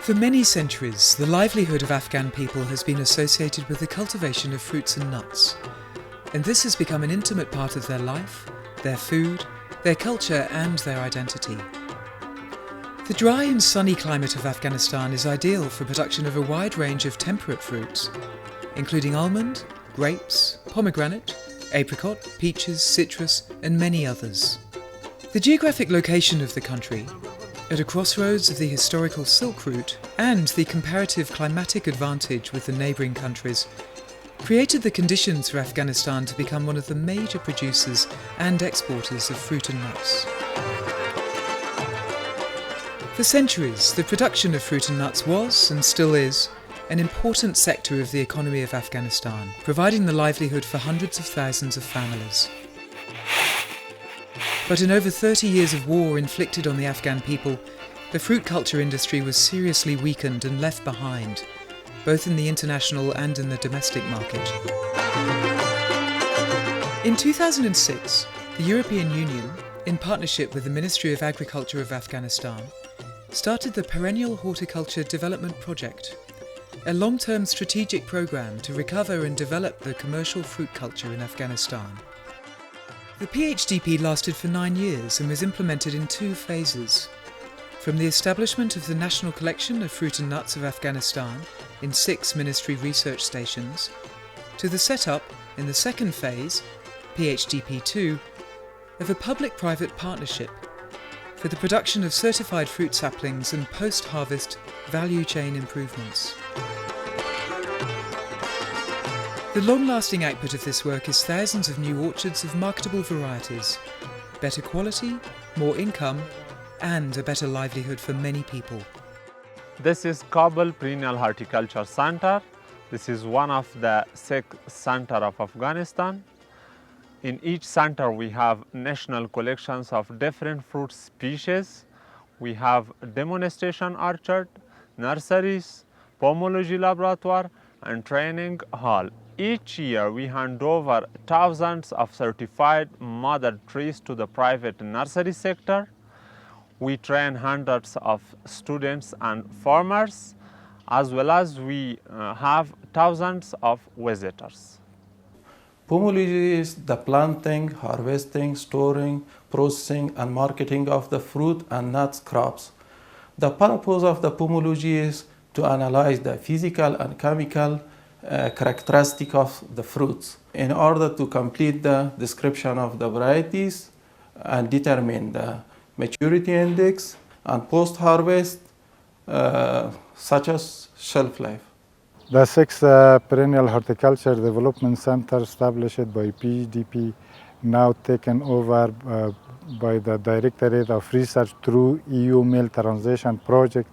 For many centuries, the livelihood of Afghan people has been associated with the cultivation of fruits and nuts, and this has become an intimate part of their life, their food, their culture and their identity. The dry and sunny climate of Afghanistan is ideal for production of a wide range of temperate fruits, including almond, grapes, pomegranate, apricot, peaches, citrus and many others. The geographic location of the country, at a crossroads of the historical Silk Route and the comparative climatic advantage with the neighbouring countries, created the conditions for Afghanistan to become one of the major producers and exporters of fruit and nuts. For centuries, the production of fruit and nuts was, and still is, an important sector of the economy of Afghanistan, providing the livelihood for hundreds of thousands of families. But in over 30 years of war inflicted on the Afghan people, the fruit culture industry was seriously weakened and left behind, both in the international and in the domestic market. In 2006, the European Union, in partnership with the Ministry of Agriculture of Afghanistan, started the Perennial Horticulture Development Project, a long-term strategic program to recover and develop the commercial fruit culture in Afghanistan. The PHDP lasted for 9 years and was implemented in 2 phases. From the establishment of the National Collection of Fruit and Nuts of Afghanistan in 6 ministry research stations, to the setup, in the second phase, PHDP II, of a public-private partnership for the production of certified fruit saplings and post-harvest value chain improvements. The long-lasting output of this work is thousands of new orchards of marketable varieties, better quality, more income, and a better livelihood for many people. This is Kabul Perennial Horticulture Center. This is one of the 6 centers of Afghanistan. In each center we have national collections of different fruit species. We have demonstration orchard, nurseries, pomology laboratory, and training hall. Each year we hand over thousands of certified mother trees to the private nursery sector. We train hundreds of students and farmers, as well as we have thousands of visitors. Pomology is the planting, harvesting, storing, processing and marketing of the fruit and nuts crops. The purpose of the pomology is to analyze the physical and chemical characteristic of the fruits in order to complete the description of the varieties and determine the maturity index and post-harvest such as shelf life. The 6 Perennial Horticulture Development Center established by PHDP, now taken over by the Directorate of Research through EU Meal Transition Project.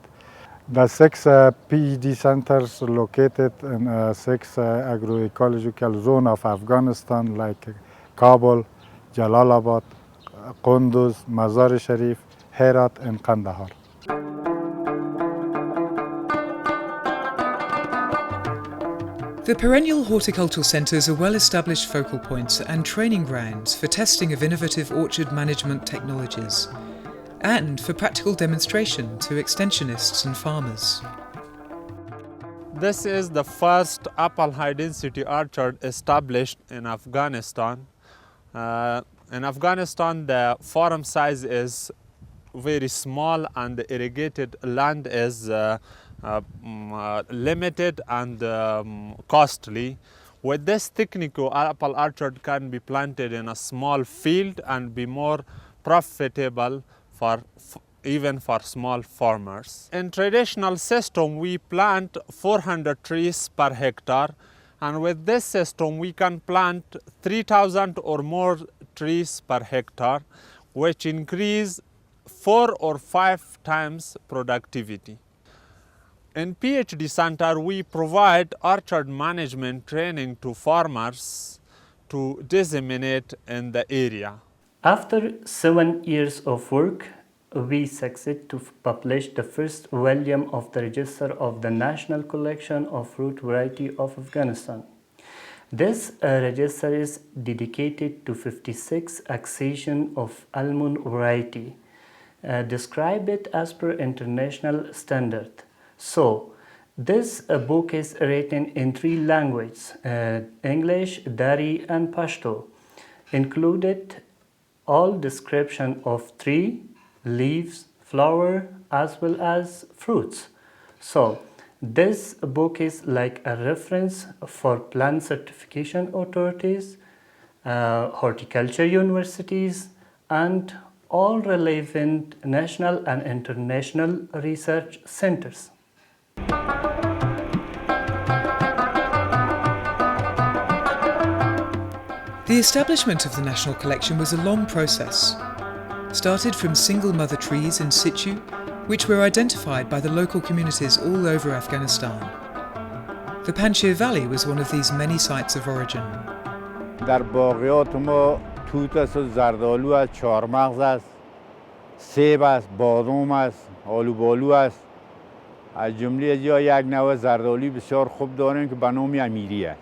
The 6 PED centers located in 6 agroecological zones of Afghanistan like Kabul, Jalalabad, Kunduz, Mazar-e-Sharif, Herat and Kandahar. The Perennial Horticultural Centres are well-established focal points and training grounds for testing of innovative orchard management technologies, and for practical demonstration to extensionists and farmers. This is the first apple high-density orchard established in Afghanistan. In Afghanistan, the farm size is very small and the irrigated land is limited and costly. With this technique, apple orchard can be planted in a small field and be more profitable even for small farmers. In traditional system, we plant 400 trees per hectare, and with this system we can plant 3,000 or more trees per hectare, which increase 4 or 5 times productivity. In PhD Center, we provide orchard management training to farmers to disseminate in the area. After 7 years of work, we succeeded to publish the first volume of the Register of the National Collection of Fruit Variety of Afghanistan. This register is dedicated to 56 accession of almond variety, described as per international standard. So, this book is written in 3 languages, English, Dari and Pashto, included all description of tree, leaves, flower, as well as fruits. So, this book is like a reference for plant certification authorities, horticulture universities, and all relevant national and international research centers. The establishment of the National Collection was a long process. Started from single mother trees in situ, which were identified by the local communities all over Afghanistan. The Panjshir Valley was one of these many sites of origin. در باغیات ما توت است و زردآلو است، چهارمغز است، سیب است، بادام است، آلوبالو است. از جمله جا یک نوع زردآلوی بسیار خوب داریم که به نام امیری است.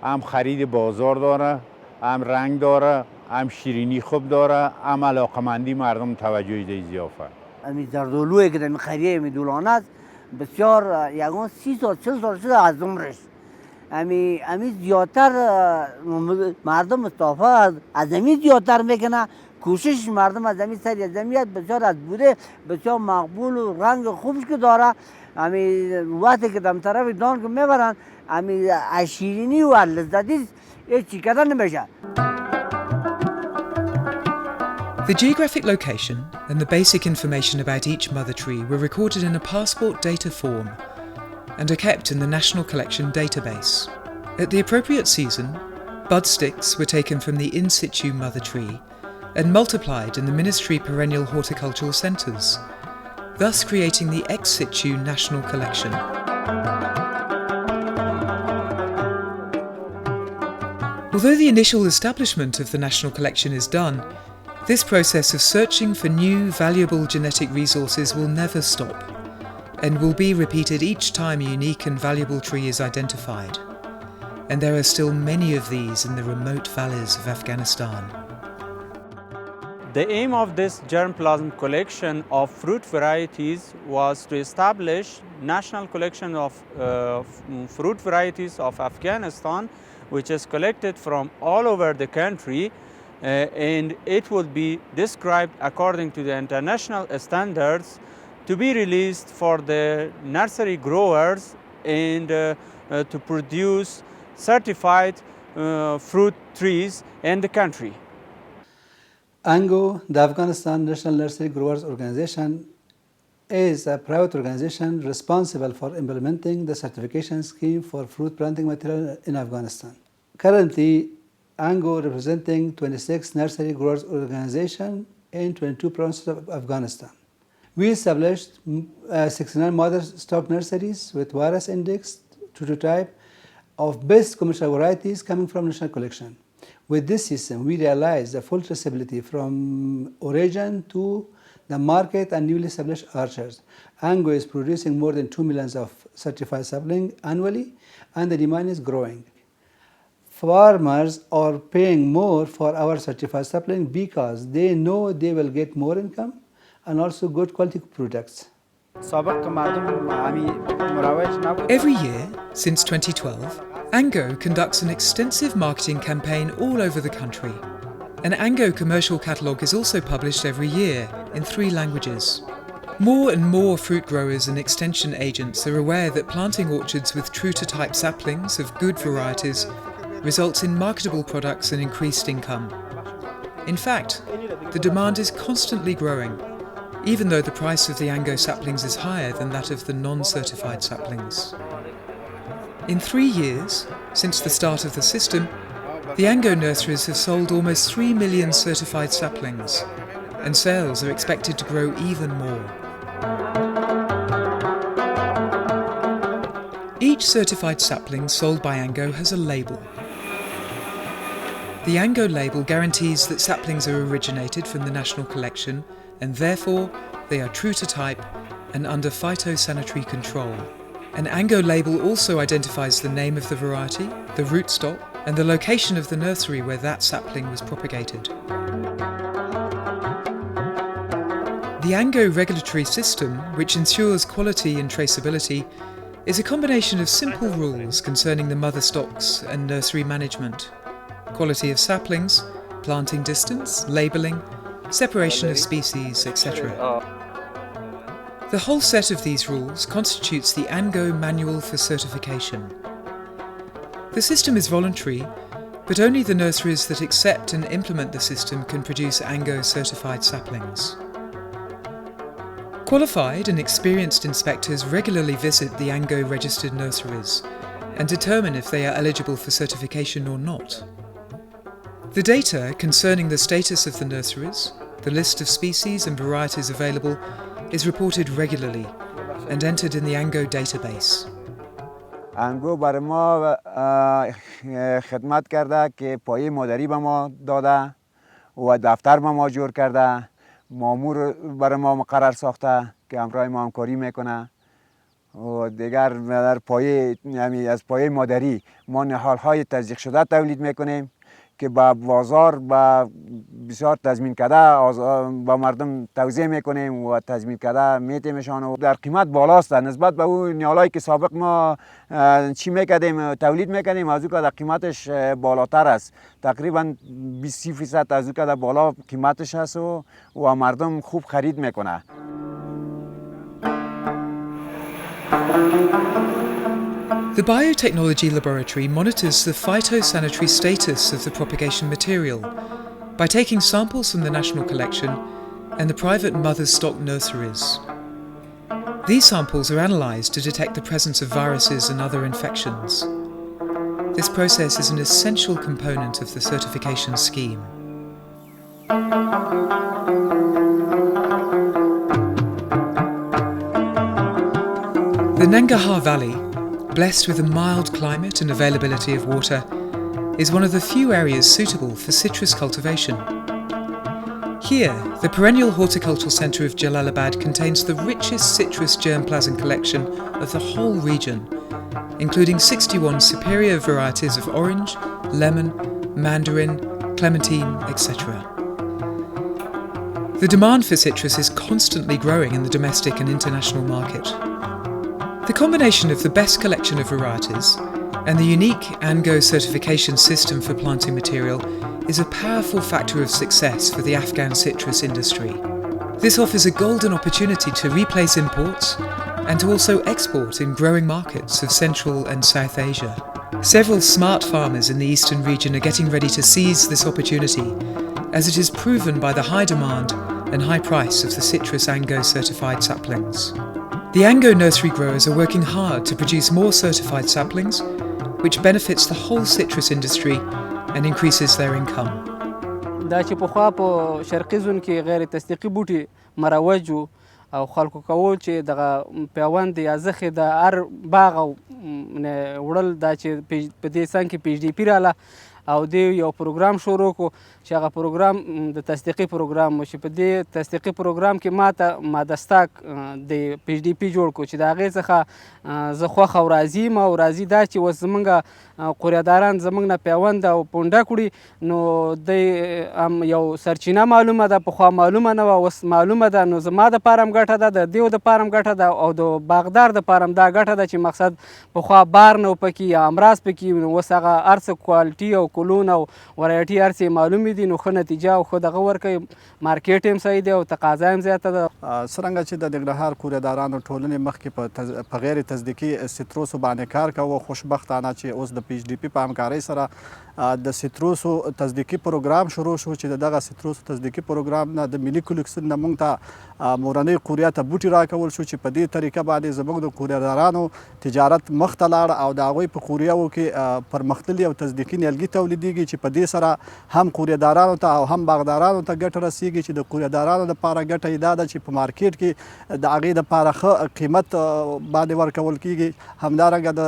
هم خرید بازار داره، هم رنگ داره، هم شیرینی خوب داره، هم علاقمندی مردم توجه دی زیافه. امی زردآلویی که در خریه می دولانه است بسیار یگان 30 سال 40 سال شده از عمرش. امی زیادتر مردم مستعفی از امی زیادتر میکنه. کوشش مردم از امی سری از امیت بسیار از بوده، بسیار مقبول و رنگ خوبش که داره. امی وقتی که دم طرف دان که میبرن امی شیرینی و لذتی هیچ چی کردن نمیشه. The geographic location and the basic information about each mother tree were recorded in a passport data form and are kept in the National Collection database. At the appropriate season, bud sticks were taken from the in situ mother tree and multiplied in the Ministry Perennial horticultural centres, thus creating the ex situ National Collection. Although the initial establishment of the National Collection is done, this process of searching for new, valuable genetic resources will never stop and will be repeated each time a unique and valuable tree is identified. And there are still many of these in the remote valleys of Afghanistan. The aim of this germplasm collection of fruit varieties was to establish national collection of fruit varieties of Afghanistan, which is collected from all over the country, and it would be described according to the international standards to be released for the nursery growers and to produce certified fruit trees in the country. ANGO, the Afghanistan National Nursery Growers Organization, is a private organization responsible for implementing the certification scheme for fruit planting material in Afghanistan. Currently, ANGO representing 26 nursery growers organizations in 22 provinces of Afghanistan. We established 69 mother stock nurseries with virus index to type of best commercial varieties coming from national collection. With this system, we realized the full traceability from origin to the market and newly established orchards. ANGO is producing more than 2 million of certified sapling annually, and the demand is growing. Farmers are paying more for our certified sapling because they know they will get more income and also good quality products. Every year, since 2012, ANGO conducts an extensive marketing campaign all over the country. An ANGO commercial catalogue is also published every year in 3 languages. More and more fruit growers and extension agents are aware that planting orchards with true-to-type saplings of good varieties results in marketable products and increased income. In fact, the demand is constantly growing, even though the price of the ANGO saplings is higher than that of the non-certified saplings. In 3 years, since the start of the system, the ANGO nurseries have sold almost 3 million certified saplings, and sales are expected to grow even more. Each certified sapling sold by ANGO has a label. The ANGO label guarantees that saplings are originated from the National Collection and therefore they are true to type and under phytosanitary control. An ANGO label also identifies the name of the variety, the rootstock, and the location of the nursery where that sapling was propagated. The ANGO regulatory system, which ensures quality and traceability, is a combination of simple rules concerning the mother stocks and nursery management, quality of saplings, planting distance, labelling, separation of species, etc. The whole set of these rules constitutes the ANGO Manual for Certification. The system is voluntary, but only the nurseries that accept and implement the system can produce ANGO certified saplings. Qualified and experienced inspectors regularly visit the ANGO registered nurseries and determine if they are eligible for certification or not. The data concerning the status of the nurseries, the list of species and varieties available, is reported regularly and entered in the ANGO database. انگو برای ما خدمت کرده که پایه مادری به ما داده و دفتر به ما جور کرده، مامور برای ما مقرر ساخته که همراه ما همکاری میکنه و دیگر در پایه از پایه مادری ما نهالهای تزریق شده تولید میکنیم که با بازار با بسیار تضمین کرده با مردم توزیع میکنیم و تضمین کرده میتیمشان و در قیمت بالاست نسبت به اون نهالایی که سابق ما چی میکردیم تولید میکردیم از او که در قیمتش بالاتر است، تقریبا 20% از او که در بالا قیمتش هست و مردم خوب خرید میکنه. The Biotechnology Laboratory monitors the phytosanitary status of the propagation material by taking samples from the national collection and the private mother stock nurseries. These samples are analysed to detect the presence of viruses and other infections. This process is an essential component of the certification scheme. The Nangarhar Valley, blessed with a mild climate and availability of water, is one of the few areas suitable for citrus cultivation. Here, the Perennial Horticultural Centre of Jalalabad contains the richest citrus germplasm collection of the whole region, including 61 superior varieties of orange, lemon, mandarin, clementine, etc. The demand for citrus is constantly growing in the domestic and international market. The combination of the best collection of varieties and the unique ANGO certification system for planting material is a powerful factor of success for the Afghan citrus industry. This offers a golden opportunity to replace imports and to also export in growing markets of Central and South Asia. Several smart farmers in the eastern region are getting ready to seize this opportunity, as it is proven by the high demand and high price of the citrus ANGO certified saplings. The ANGO nursery growers are working hard to produce more certified saplings, which benefits the whole citrus industry and increases their income. دا چې پخوا په شرقي زون کې غیر تصدیقي بوټي مروج وو او خلکو کول چې دغه پیوند یا زخې د هر باغ او وړل دا چې په دې څنګ کې PHDP راله او د یو پروګرام شروع کو چې هغه پروګرام د تصدیقي پروګرام و چې په دې تصدیقي پروګرام کې ماته مادستاک د PHDP جوړ کو چې د هغې څخه زه خوښه او راضي یم او راضي دا چې اوس زموږ قوریهداران زموږ نه پیوند او پونډه کړي نو د یو سرچینه معلومه ده، پخوا معلومه نه وه، اوس معلومه ده. نو زما دپاره هم ګټه ده، د دیو دپاره هم ګټه ده او د باغدار دپاره هم دا ګټه ده چې مقصد پخوا بار نه و پکې یا امراض پکې نو اوس هغه هر څه کوالټي او کلون او ورایټي هر څه معلومې دي نو ښه نتیجه او ښه دغه ورکوي، مارکیټ هم صحیح دی او تقاضا هم زیاته ده. څرنګه چې د ننګرهار کوریهدارانو ټولنې مخکې په غیر تصدیقي سیتروسو باندې کار کوه، خوشبختانه چې اوس د PHDP په همکارۍ سره د سیتروسو تصدیقي پروګرام شروع شو چې دغه سیتروسو تصدیقي پروګرام نه د ملي کلکسیون نه موږ ته مورنۍ قوریه ته بوټي راکول شو چې په دې طریقه باندې زموږ د کوریهدارانو تجارت مخ ته لاړ او د هغوی په قوریهو کې پرمختللي او تصدیقي نیالګي تولیدېږي چې په دې سره هم قوریهدارانو ته او هم باغدارانو ته ګټه رسیږي چې د قوریهدارانو لپاره ګټه یې دا ده چې په مارکیټ کې د هغې دپاره ښه قیمت باندې ورکول کېږي. همدارنګه د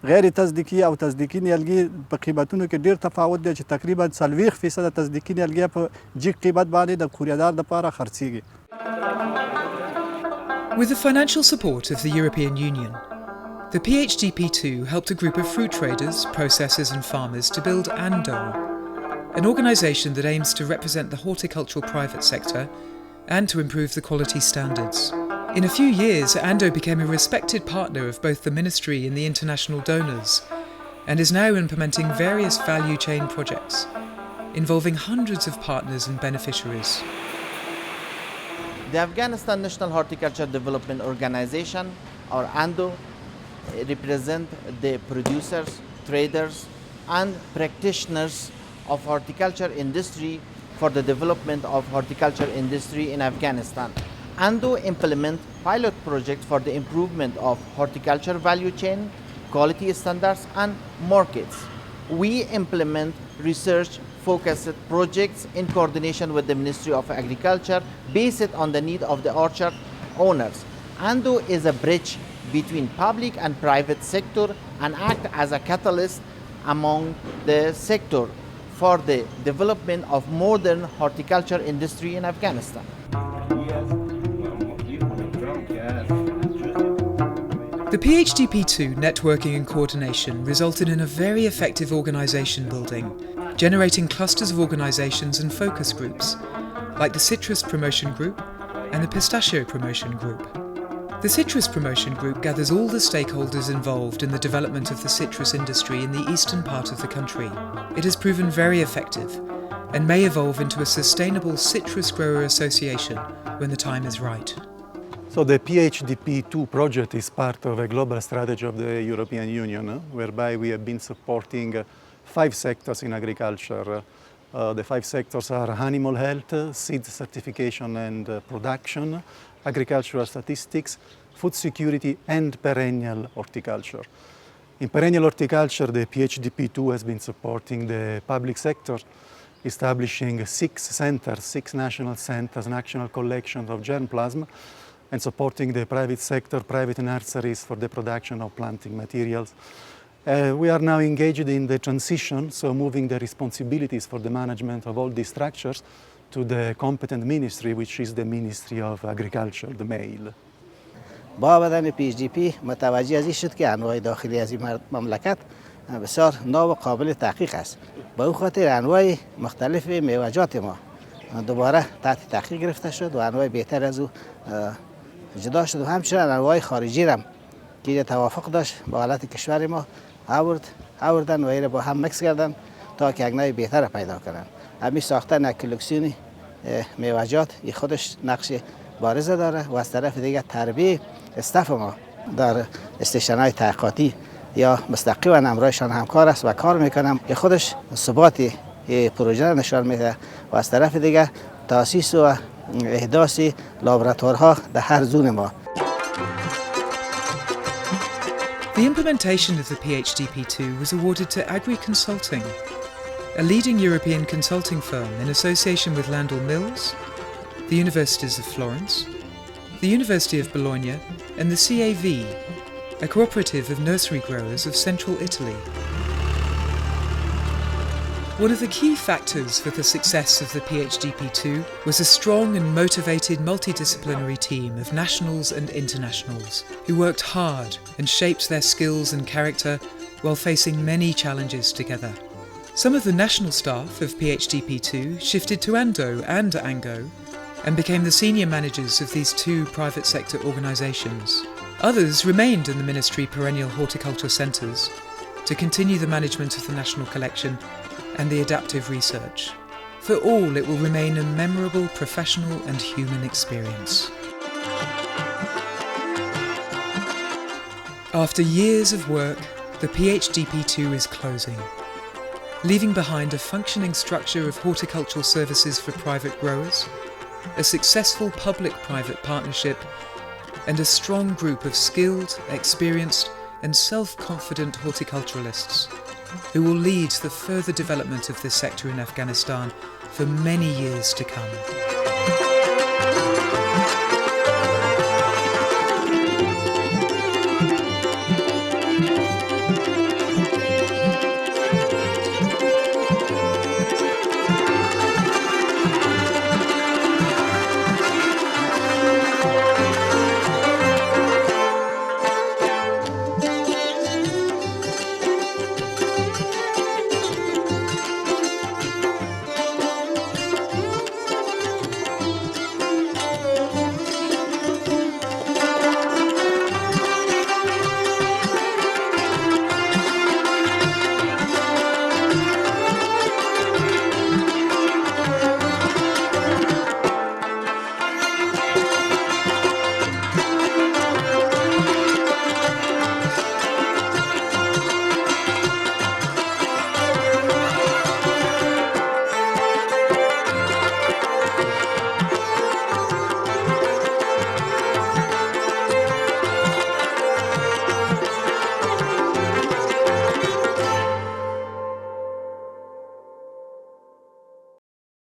غیر تصدیقي او تصدیقي نیالګي په قیمتونو کې ډېر تفاوت دی چې تقریبا 40% تصدیقي نیالګي په جګ قیمت باندې د قوریهدار دپاره خرڅېږي. With the financial support of the European Union, the PHDP II helped a group of fruit traders, processors and farmers to build ANDO, an organisation that aims to represent the horticultural private sector and to improve the quality standards. In a few years, ANDO became a respected partner of both the Ministry and the international donors, and is now implementing various value chain projects, involving hundreds of partners and beneficiaries. The Afghanistan National Horticulture Development Organization, or ANDO, represent the producers, traders, and practitioners of horticulture industry for the development of horticulture industry in Afghanistan. ANDO implement pilot projects for the improvement of horticulture value chain, quality standards, and markets. We implement research-focused projects in coordination with the Ministry of Agriculture based on the need of the orchard owners. ANDO is a bridge between public and private sector and act as a catalyst among the sector for the development of modern horticulture industry in Afghanistan. The PHDP II networking and coordination resulted in a very effective organisation building, generating clusters of organisations and focus groups, like the Citrus Promotion Group and the Pistachio Promotion Group. The Citrus Promotion Group gathers all the stakeholders involved in the development of the citrus industry in the eastern part of the country. It has proven very effective and may evolve into a sustainable citrus grower association when the time is right. So the PHDP II project is part of a global strategy of the European Union, whereby we have been supporting 5 sectors in agriculture. The 5 sectors are animal health, seed certification and production, agricultural statistics, food security, and perennial horticulture. In perennial horticulture, the PHDP II has been supporting the public sector, establishing 6 centers, 6 national centers, national collections of germplasm, and supporting the private sector, private nurseries for the production of planting materials. We are now engaged in the transition, so moving the responsibilities for the management of all these structures to the competent ministry, which is the Ministry of Agriculture, the male. با آمدن PHDP متوجه از این شد که انواع داخلی از این مملکت بسیار نو و قابل تحقیق است. با او خاطر انواع مختلف میوه‌جات ما دوباره تحت تحقیق گرفته شد و انواع بهتر از او جدا شد و همچنین انواع خارجی هم که توافق داشت با حالت کشور ما آوردن و این با هم مکس کردن تا که یک نوع بهتر پیدا کنن. همین ساختن یک کلکسیون میوه‌جات خودش نقش بارز داره و از طرف دیگه تربیه استاف ما در استیشن‌های تحقیقاتی یا مستقیما همراهشان همکار است و کار میکنم که خودش ثبات پروژه را نشان میده و از طرف دیگه تأسیس و احداث لابراتوارها در هر زون ما. The implementation of the PHDP II was awarded to Agriconsulting, a leading European consulting firm in association with Landell Mills, the Universities of Florence, the University of Bologna, and the CAV, a cooperative of nursery growers of central Italy. One of the key factors for the success of the PHDP II was a strong and motivated multidisciplinary team of nationals and internationals who worked hard and shaped their skills and character while facing many challenges together. Some of the national staff of PHDP II shifted to ANDO and ANGO and became the senior managers of these 2 private sector organisations. Others remained in the Ministry Perennial Horticulture Centres to continue the management of the National Collection and the adaptive research. For all, it will remain a memorable professional and human experience. After years of work, the PHDP II is closing, leaving behind a functioning structure of horticultural services for private growers, a successful public-private partnership, and a strong group of skilled, experienced, and self-confident horticulturalists who will lead the further development of this sector in Afghanistan for many years to come.